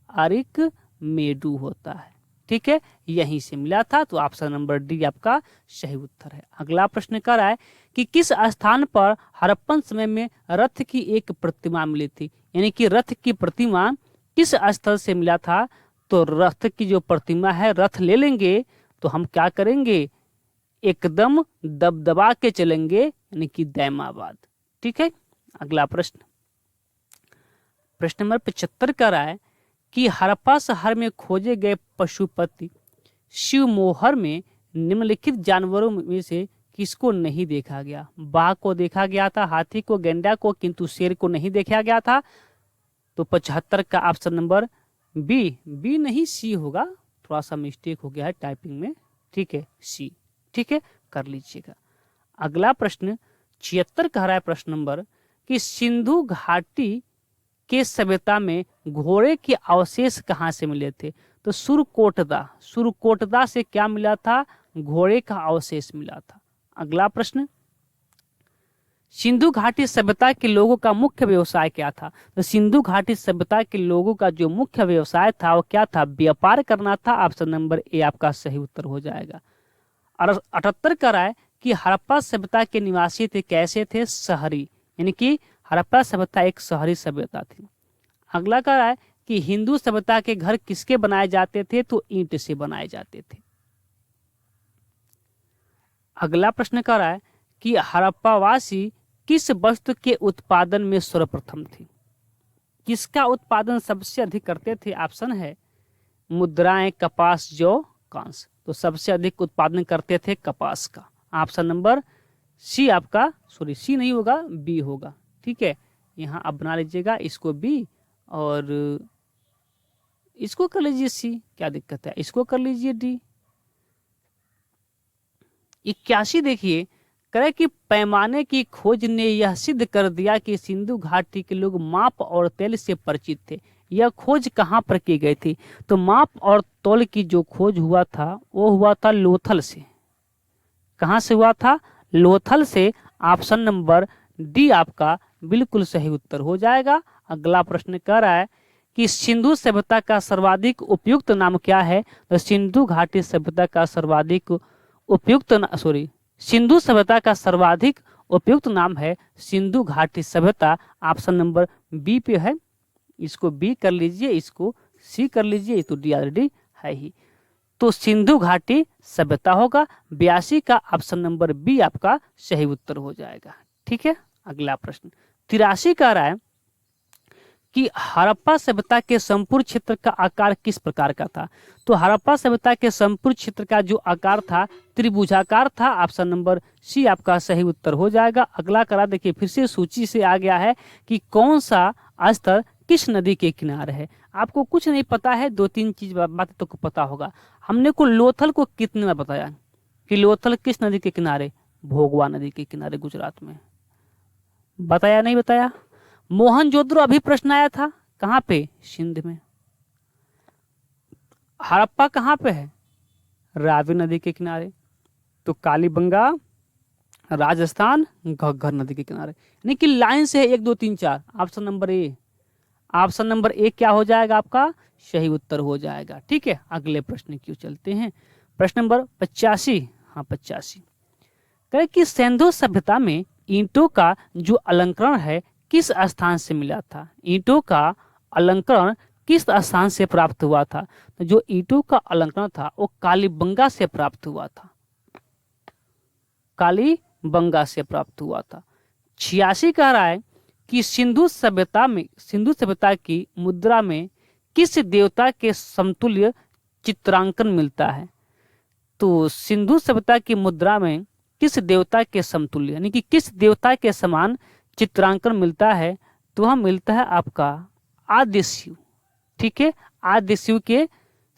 अरिकमेडू होता है। ठीक है, यहीं से मिला था, तो ऑप्शन नंबर डी आपका सही उत्तर है। अगला प्रश्न कर रहा है कि किस स्थान पर हड़प्पन समय में रथ की एक प्रतिमा मिली थी? यानी कि रथ की प्रतिमा किस स्थल से मिला था? तो रथ की जो प्रतिमा है, रथ ले लेंगे तो हम क्या करेंगे, एकदम दबदबा के चलेंगे, यानी कि दैमाबाद। ठीक है, अगला प्रश्न, प्रश्न नंबर 75 का रहा है कि हड़प्पा शहर में खोजे गए पशुपति शिवमोहर में निम्नलिखित जानवरों में से किसको नहीं देखा गया? बाघ को देखा गया था, हाथी को, गेंडा को, किंतु शेर को नहीं देखा गया था। तो 75 का ऑप्शन नंबर बी, बी नहीं सी होगा, थोड़ा सा मिस्टेक हो गया है टाइपिंग में। ठीक है, सी। ठीक है, कर लीजिएगा। अगला प्रश्न 76 कह रहा है प्रश्न नंबर कि सिंधु घाटी के सभ्यता में घोड़े के अवशेष कहाँ से मिले थे? तो सुरकोटदा, सुरकोटदा से क्या मिला था? घोड़े का अवशेष मिला था। अगला प्रश्न, सिंधु घाटी सभ्यता के लोगों का मुख्य व्यवसाय क्या था? तो सिंधु घाटी सभ्यता के लोगों का जो मुख्य व्यवसाय था वो क्या था? व्यापार करना था। ऑप्शन नंबर ए आपका सही उत्तर हो जाएगा। और 78 का रहा है कि हड़प्पा सभ्यता के निवासी थे, कैसे थे? शहरी, यानी कि हड़प्पा सभ्यता एक शहरी सभ्यता थी। अगला कह रहा है कि हिंदू सभ्यता के घर किसके बनाए जाते थे? तो ईंट से बनाए जाते थे। अगला प्रश्न कह रहा है कि हड़प्पावासी किस वस्तु के उत्पादन में सर्वप्रथम थे? किसका उत्पादन सबसे अधिक करते थे? ऑप्शन है मुद्राएं, कपास, जौ, कांस। तो सबसे अधिक उत्पादन करते थे कपास का। ऑप्शन नंबर सी आपका, सॉरी सी नहीं होगा, बी होगा। ठीक है, यहाँ आप बना लीजिएगा इसको बी और इसको कर लीजिए सी, क्या दिक्कत है, इसको कर लीजिए डी। 81 देखिए, करे कि पैमाने की खोज ने यह सिद्ध कर दिया कि सिंधु घाटी के लोग माप और तौल से परिचित थे। यह खोज कहाँ पर की गई थी? तो माप और तौल की जो खोज हुआ था वो हुआ था लोथल से। कहाँ से हुआ था? लोथल से। ऑप्शन नंबर डी आपका बिल्कुल सही उत्तर हो जाएगा। अगला प्रश्न कह रहा है कि सिंधु सभ्यता का सर्वाधिक उपयुक्त नाम क्या है? तो सिंधु घाटी सभ्यता का सर्वाधिक उपयुक्त सिंधु सभ्यता का सर्वाधिक उपयुक्त नाम है सिंधु घाटी सभ्यता। ऑप्शन नंबर बी पे है, इसको बी कर लीजिए, इसको सी कर लीजिए, तो डी ऑलरेडी है ही। तो सिंधु घाटी सभ्यता होगा। 82 का ऑप्शन नंबर बी आपका सही उत्तर हो जाएगा। ठीक है, अगला प्रश्न 83 कह रहा है कि हड़प्पा सभ्यता के संपूर्ण क्षेत्र का आकार किस प्रकार का था? तो हड़प्पा सभ्यता के संपूर्ण क्षेत्र का जो आकार था त्रिभुजाकार था। ऑप्शन नंबर सी आपका सही उत्तर हो जाएगा। अगला करा देखिए, फिर से सूची से आ गया है कि कौन सा स्थल किस नदी के किनारे है। आपको कुछ नहीं पता है, 2-3 चीज बातें तो पता होगा। हमने को लोथल को कितने में बताया कि लोथल किस नदी के किनारे? भोगवा नदी के किनारे, गुजरात में। बताया नहीं बताया? मोहनजोदड़ो अभी प्रश्न आया था, कहाँ पे? सिंध में। हड़प्पा कहाँ पे है? रावी नदी के किनारे। तो कालीबंगा राजस्थान, घग्गर नदी के किनारे, यानी कि लाइन से है 1 2 3 4। ऑप्शन नंबर ए, ऑप्शन नंबर ए क्या हो जाएगा आपका? सही उत्तर हो जाएगा। ठीक है, अगले प्रश्न क्यों चलते हैं। प्रश्न नंबर 85, हाँ 85, कहे कि सिंधु सभ्यता में ईंटों का जो अलंकरण है किस स्थान से मिला था? ईंटों का अलंकरण किस स्थान से प्राप्त हुआ था? तो जो ईंटों का अलंकरण था वो कालीबंगा से प्राप्त हुआ था, कालीबंगा से प्राप्त हुआ था। 86 कह रहा है कि सिंधु सभ्यता की मुद्रा में किस देवता के समतुल्य चित्रांकन मिलता है? तो सिंधु सभ्यता की मुद्रा में किस देवता के समतुल्य, यानी कि किस देवता के समान चित्रांकन मिलता है? तो वह मिलता है आपका आद्य शिव। ठीक है, आद्य शिव के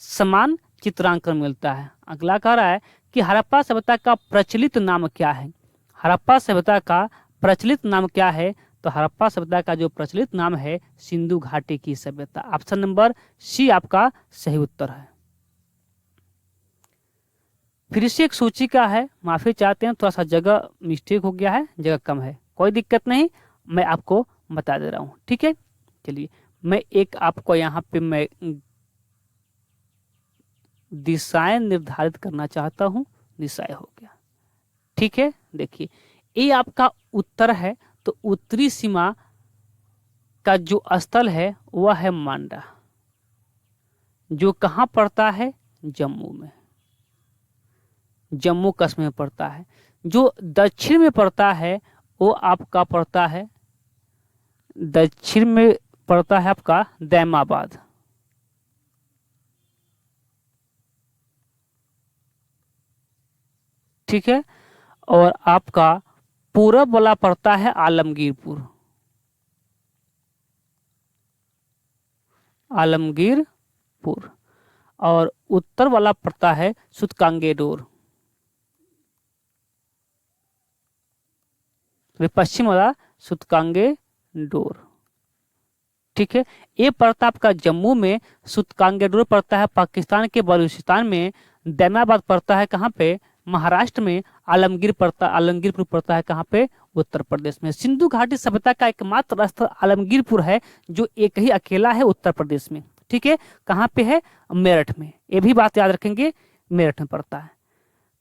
समान चित्रांकन मिलता है। अगला कह रहा है कि हड़प्पा सभ्यता का प्रचलित नाम क्या है? हड़प्पा सभ्यता का प्रचलित नाम क्या है? तो हड़प्पा सभ्यता का जो प्रचलित नाम है सिंधु घाटी की सभ्यता। ऑप्शन नंबर सी आपका सही उत्तर है। फिर से एक सूची का है, माफी चाहते हैं, थोड़ा सा जगह मिस्टेक हो गया है, जगह कम है, कोई दिक्कत नहीं, मैं आपको बता दे रहा हूँ। ठीक है, चलिए मैं एक आपको यहाँ पे मैं दिशाएं निर्धारित करना चाहता हूँ। दिशाएं हो गया। ठीक है, देखिए ये आपका उत्तर है, तो उत्तरी सीमा का जो स्थल है वह है मांडा, जो कहाँ पड़ता है, जम्मू में, जम्मू कश्मीर में पड़ता है। जो दक्षिण में पड़ता है वो आपका पड़ता है, दक्षिण में पड़ता है आपका दैमाबाद। ठीक है, और आपका पूरब वाला पड़ता है आलमगीरपुर, आलमगीरपुर, और उत्तर वाला पड़ता है सुतकांगेडोर, पश्चिम वाला सुतकांगेडोर। ठीक है, ये पड़ता आपका जम्मू में, सुतकांगेडोर पड़ता है पाकिस्तान के बलूचिस्तान में, दैमाबाद पड़ता है कहाँ पे, महाराष्ट्र में, आलमगीरपुर पड़ता है कहाँ पे, उत्तर प्रदेश में। सिंधु घाटी सभ्यता का एकमात्र स्थल आलमगीरपुर है, जो एक ही अकेला है उत्तर प्रदेश में। ठीक है, कहाँ पे है, मेरठ में, ये भी बात याद रखेंगे, मेरठ में पड़ता है।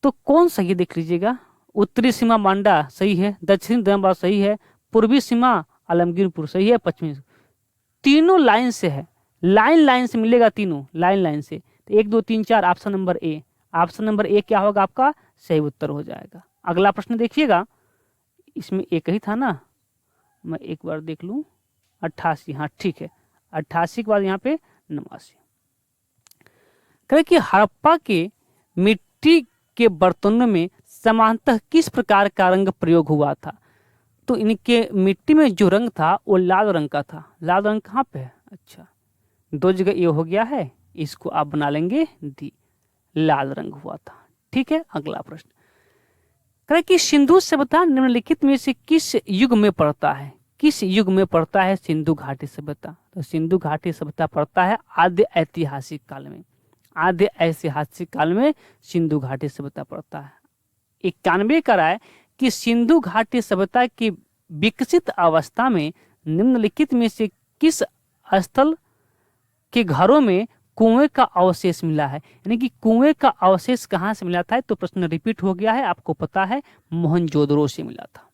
तो कौन सही देख लीजिएगा, उत्तरी सीमा मांडा सही है, दक्षिणी दैमाबाद सही है, पूर्वी सीमा आलमगीरपुर सही है, पश्चिमी, तीनों लाइन से है, लाइन लाइन से मिलेगा, तीनों लाइन लाइन से। तो 1 2 3 4 ऑप्शन नंबर ए, ऑप्शन नंबर ए क्या होगा आपका सही उत्तर हो जाएगा। अगला प्रश्न देखिएगा, इसमें एक ही था ना, मैं एक बार देख लूं, 88, हाँ ठीक है, 88 के बाद यहाँ पे 89। कहे कि हड़प्पा के मिट्टी के बर्तनों में सामान्यतः किस प्रकार का रंग प्रयोग हुआ था। तो इनके मिट्टी में जो रंग था वो लाल रंग का था। लाल रंग कहाँ पे है, अच्छा 2 जगह ये हो गया है, इसको आप बना लेंगे डी, लाल रंग हुआ था। ठीक है, अगला प्रश्न कहे कि सिंधु सभ्यता निम्नलिखित में से किस युग में पड़ता है, किस युग में पड़ता है सिंधु घाटी सभ्यता। तो सिंधु घाटी सभ्यता पड़ता है आद्य ऐतिहासिक काल में, आद्य ऐतिहासिक काल में सिंधु घाटी सभ्यता पड़ता है। 91 का राय कि सिंधु घाटी सभ्यता की विकसित अवस्था में निम्नलिखित में से किस स्थल के घरों में कुएं का अवशेष मिला है, यानी कि कुएं का अवशेष कहां से मिला था। तो प्रश्न रिपीट हो गया है, आपको पता है मोहनजोदड़ो से मिला था।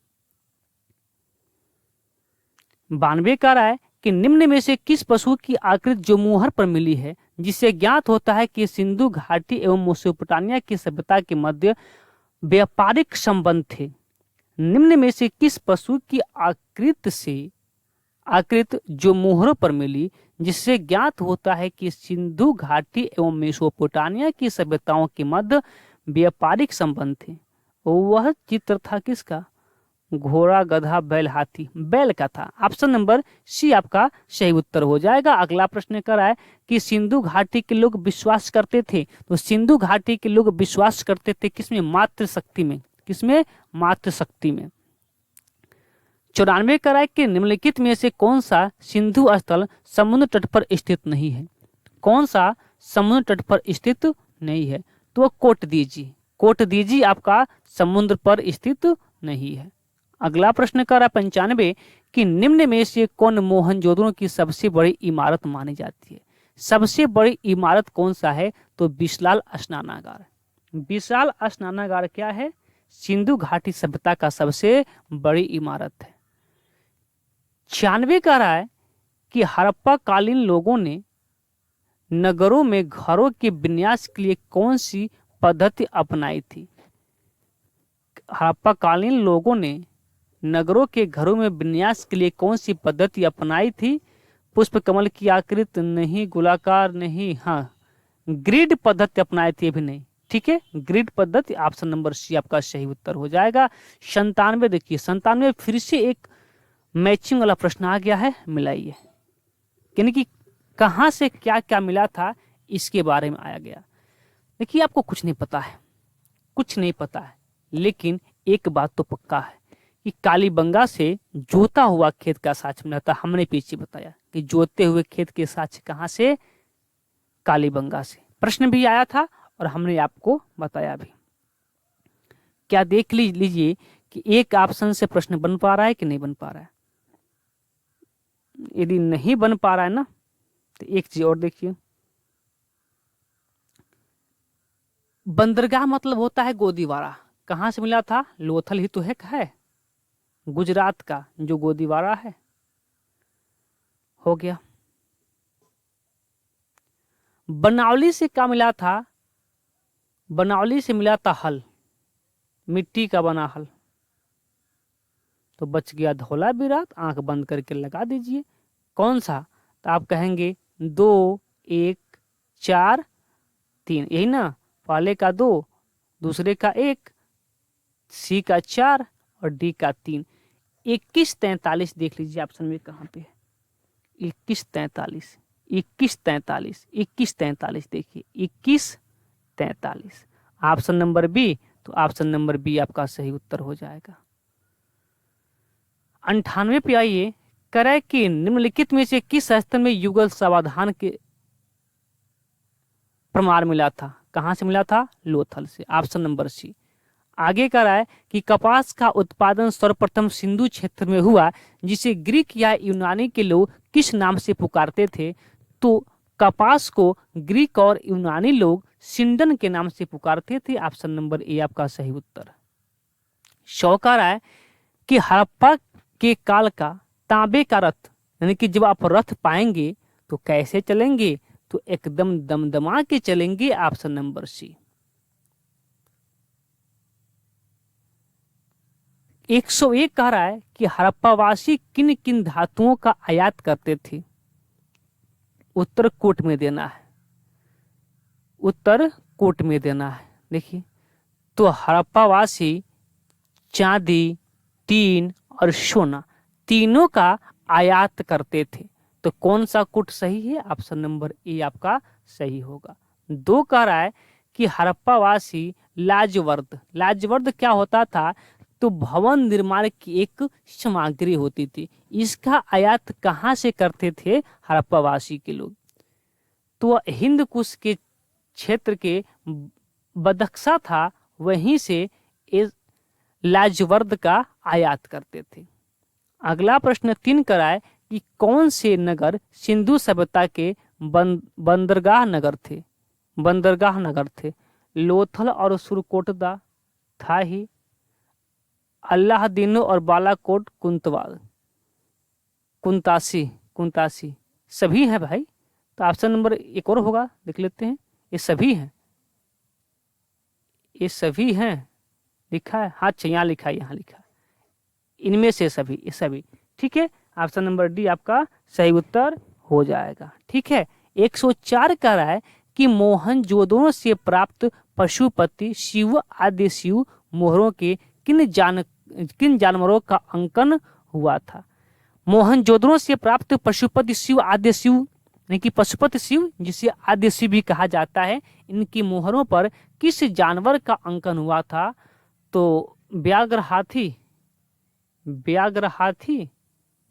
92 का राय कि निम्न में से किस पशु की आकृति जो मुहर पर मिली है, जिससे ज्ञात होता है कि सिंधु घाटी एवं मेसोपोटामिया की सभ्यता के मध्य व्यापारिक संबंध थे। निम्न में से किस पशु की आकृति जो मोहरों पर मिली, जिससे ज्ञात होता है कि सिंधु घाटी एवं मेसोपोटामिया की सभ्यताओं के मध्य व्यापारिक संबंध थे। वह चित्र था किसका, घोड़ा गधा बैल हाथी, बैल का था। ऑप्शन नंबर सी आपका सही उत्तर हो जाएगा। अगला प्रश्न कर रहा है कि सिंधु घाटी के लोग विश्वास करते थे, तो सिंधु घाटी के लोग विश्वास करते थे किसमें, मातृशक्ति में, किसमें, मातृशक्ति में। 94 का राय कि निम्नलिखित में से कौन सा सिंधु स्थल समुद्र तट पर स्थित नहीं है, कौन सा समुद्र तट पर स्थित नहीं है। तो कोट दीजिए, कोट दीजिए आपका समुद्र पर स्थित नहीं है। अगला प्रश्न कर रहा है 95 कि निम्न में से कौन मोहनजोदड़ो की सबसे बड़ी इमारत मानी जाती है। सबसे बड़ी इमारत कौन सा है, तो विशाल स्नानागार। विशाल स्नानागार क्या है, सिंधु घाटी सभ्यता का सबसे बड़ी इमारत है। 96 का रहा है कि हड़प्पा कालीन लोगों ने नगरों में घरों के विन्यास के लिए कौन सी पद्धति अपनाई थी। हड़प्पा कालीन लोगों ने नगरों के घरों में विन्यास के लिए कौन सी पद्धति अपनाई थी। पुष्प कमल की आकृति नहीं, गोलाकार नहीं, हाँ ग्रिड पद्धति अपनाई थी, अभी नहीं। ठीक है, ग्रिड पद्धति, ऑप्शन नंबर सी आपका सही उत्तर हो जाएगा। 97 देखिए, 97 फिर से एक मैचिंग वाला प्रश्न आ गया है, मिलाइए, यानी कि कहां से क्या क्या मिला था इसके बारे में आया गया। देखिए आपको कुछ नहीं पता है, कुछ नहीं पता है, लेकिन एक बात तो पक्का है कि कि कालीबंगा से जोता हुआ खेत का साक्ष्य मिला था। हमने पीछे बताया कि जोते हुए खेत के साक्ष्य कहाँ से, कालीबंगा से। प्रश्न भी आया था और हमने आपको बताया भी। क्या देख लीजिए कि एक ऑप्शन से प्रश्न बन पा रहा है कि नहीं बन पा रहा है। यदि नहीं बन पा रहा है ना, तो एक चीज और देखिए, बंदरगाह मतलब होता है गोदीवारा। कहां से मिला था, लोथल ही तो है गुजरात का जो गोदीवारा है। हो गया। बनावली से क्या मिला था, बनावली से मिला था हल, मिट्टी का बना हल। तो बच गया धौला बिरात। आंख बंद करके लगा दीजिए कौन सा, तो आप कहेंगे 2 1 4 3, यही ना। पहले का 2, दूसरे का 1, सी का 4 और डी का 3। 21 43 देख लीजिए ऑप्शन में कहाँ पे है। 21 43 21 43 21 43 देखिए 21 43 ऑप्शन नंबर बी। तो ऑप्शन नंबर बी आपका सही उत्तर हो जाएगा। 98 पे आइए। करे कि निम्नलिखित में से किस स्थल में युगल समाधान के प्रमाण मिला था। कहां से मिला था, लोथल से। Option number C. आगे कह रहा है कि कपास का उत्पादन सर्वप्रथम सिंधु क्षेत्र में हुआ, जिसे ग्रीक या यूनानी के लोग किस नाम से पुकारते थे। तो कपास को ग्रीक और यूनानी लोग सिंडन के नाम से पुकारते थे। ऑप्शन नंबर ए आपका सही उत्तर। 100 कह रहा है कि हड़प्पा के काल का तांबे का रथ, यानी कि जब आप रथ पाएंगे तो कैसे चलेंगे, तो एकदम दमदमा के चलेंगे। ऑप्शन नंबर सी। 101 कह रहा है कि हड़प्पावासी किन किन धातुओं का आयात करते थे। उत्तर कोट में देना है, उत्तर कोट में देना है। देखिए, तो हड़प्पावासी चांदी, टीन और सोना तीनों का आयात करते थे। तो कौन सा कूट सही है, ऑप्शन नंबर ए आपका सही होगा। 2 कह रहा है कि हड़प्पावासी लाजवर्द, लाजवर्द क्या होता था, तो भवन निर्माण की एक सामग्री होती थी। इसका आयात कहाँ से करते थे हड़प्पावासी के लोग, तो हिंद कुश के क्षेत्र के बदख्शा था, वहीं से लाजवर्द का आयात करते थे। अगला प्रश्न 3 कराए कि कौन से नगर सिंधु सभ्यता के बंदरगाह नगर थे। बंदरगाह नगर थे लोथल और सुरकोटदा था ही, अल्लाहदीनो और बालाकोट कुंतवाल कुंतासी सभी हैं भाई। तो ऑप्शन नंबर एक और होगा, देख लेते हैं। ये सभी हैं, ये सभी हैं लिखा है। हाँ, यहाँ लिखा है, यहाँ लिखा है इनमें से सभी, ये सभी। ठीक है, ऑप्शन नंबर डी आपका सही उत्तर हो जाएगा। ठीक है। 104 कह रहा है कि मोहनजोदड़ो से प्राप्त पशुपति शिव आदि शिव मोहरों के किन जानवरों का अंकन हुआ था। मोहनजोदड़ो से प्राप्त पशुपति शिव आदि शिव, यानी कि पशुपति शिव जिसे आदि शिव भी कहा जाता है, इनकी मोहरों पर किस जानवर का अंकन हुआ था। तो व्याघ्र हाथी,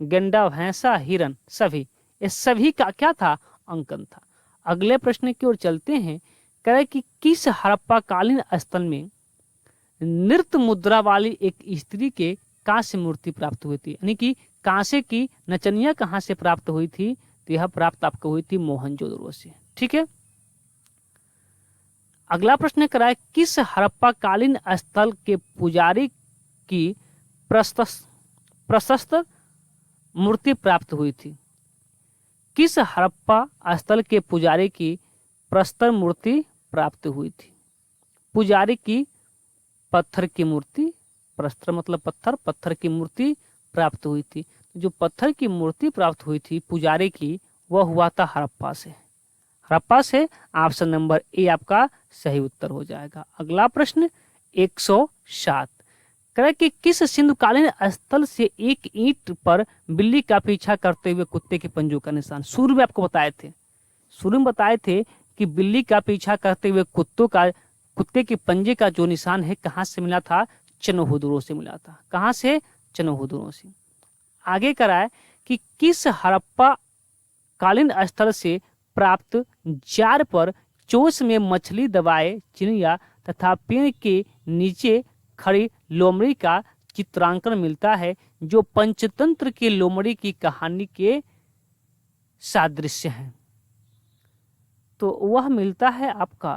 गंडा, भैंसा, हिरन, सभी, ये सभी का क्या था, अंकन था। अगले प्रश्न की ओर चलते हैं। कह रहे कि किस हड़प्पाकालीन स्थल में नृत्य मुद्रा वाली एक स्त्री के कांस्य मूर्ति प्राप्त हुई थी, यानी कि कांसे की नचनिया कहाँ से प्राप्त हुई थी, तो यह प्राप्त आपको हुई थी मोहनजोदड़ो से। ठीक है। अगला प्रश्न कराए किस हड़प्पाकालीन स्थल के पुजारी की प्रशस्त मूर्ति प्राप्त हुई थी। किस हड़प्पा स्थल के पुजारी की प्रस्तर मूर्ति प्राप्त हुई थी। पुजारी की पत्थर की मूर्ति, प्रस्तर मतलब पत्थर, पत्थर की मूर्ति प्राप्त हुई थी। जो पत्थर की मूर्ति प्राप्त हुई थी पुजारी की, वह हुआ था हड़प्पा से। हड़प्पा से ऑप्शन नंबर ए आपका सही उत्तर हो जाएगा। अगला प्रश्न 107 कह कि किस सिंधुकालीन स्थल से एक ईंट पर बिल्ली का पीछा करते हुए कुत्ते के पंजों का निशान। शुरू में आपको बताए थे कि बिल्ली का पीछा करते हुए कुत्ते के पंजे का जो निशान है कहाँ से मिला था, चनहौदड़ो से मिला था। कहाँ से, क्वेश्चन हो दोनों से। आगे करा है कि किस हड़प्पा कालीन स्थल से प्राप्त जार पर चोंच में मछली दबाए चिड़िया तथा पेड़ के नीचे खड़ी लोमड़ी का चित्रांकन मिलता है, जो पंचतंत्र के लोमड़ी की कहानी के सादृश्य है। तो वह मिलता है आपका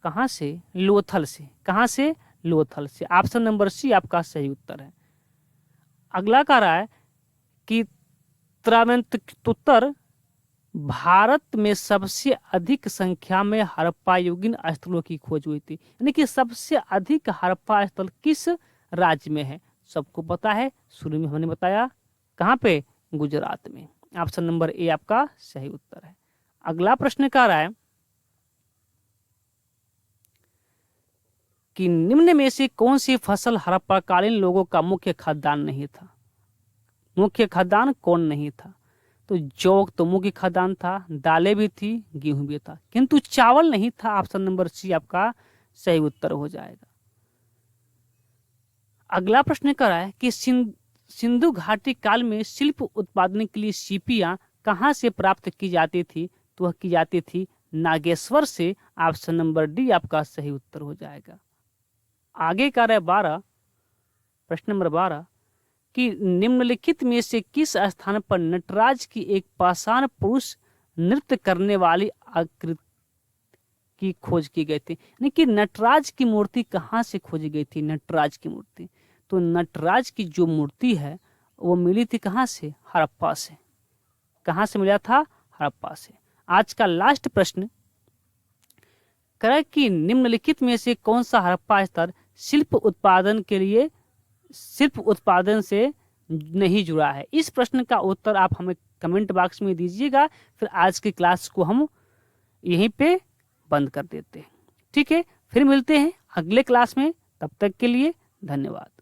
कहां से? लोथल से। कहां से? लोथल से। ऑप्शन नंबर सी आपका सही उत्तर है। अगला कह रहा है कि त्रावणकोर भारत में सबसे अधिक संख्या में हड़प्पायुगीन स्थलों की खोज हुई थी, यानी कि सबसे अधिक हड़प्पा स्थल किस राज्य में है? सबको पता है, शुरू में हमने बताया, कहाँ पे? गुजरात में। ऑप्शन नंबर ए आपका सही उत्तर है। अगला प्रश्न कह रहा है कि निम्न में से कौन सी फसल हड़प्पाकालीन लोगों का मुख्य खाद्यान्न नहीं था? मुख्य खाद्यान्न कौन नहीं था? तो जौ तो मुख्य खाद्यान्न था, दालें भी थी, गेहूं भी था, किंतु चावल नहीं था। ऑप्शन नंबर सी आपका सही उत्तर हो जाएगा। अगला प्रश्न कर रहा है कि सिंधु घाटी काल में शिल्प उत्पादन के लिए सीपियां कहां से प्राप्त की जाती थी? तो वह की जाती थी नागेश्वर से। ऑप्शन नंबर डी आपका सही उत्तर हो जाएगा। आगे का है 12, प्रश्न नंबर 12 कि निम्नलिखित में से किस स्थान पर नटराज की एक पाषाण पुरुष नृत्य करने वाली आकृति की खोज की गई थी? यानी कि नटराज की मूर्ति कहाँ से खोजी गई थी? नटराज की मूर्ति, तो नटराज की जो मूर्ति है वो मिली थी कहाँ से? हड़प्पा से। कहाँ से मिला था? हड़प्पा से। आज का लास्ट प्रश्न कह कि निम्नलिखित में से कौन सा हड़प्पा स्थल शिल्प उत्पादन से नहीं जुड़ा है? इस प्रश्न का उत्तर आप हमें कमेंट बॉक्स में दीजिएगा। फिर आज की क्लास को हम यहीं पे बंद कर देते हैं। ठीक है, फिर मिलते हैं अगले क्लास में। तब तक के लिए धन्यवाद।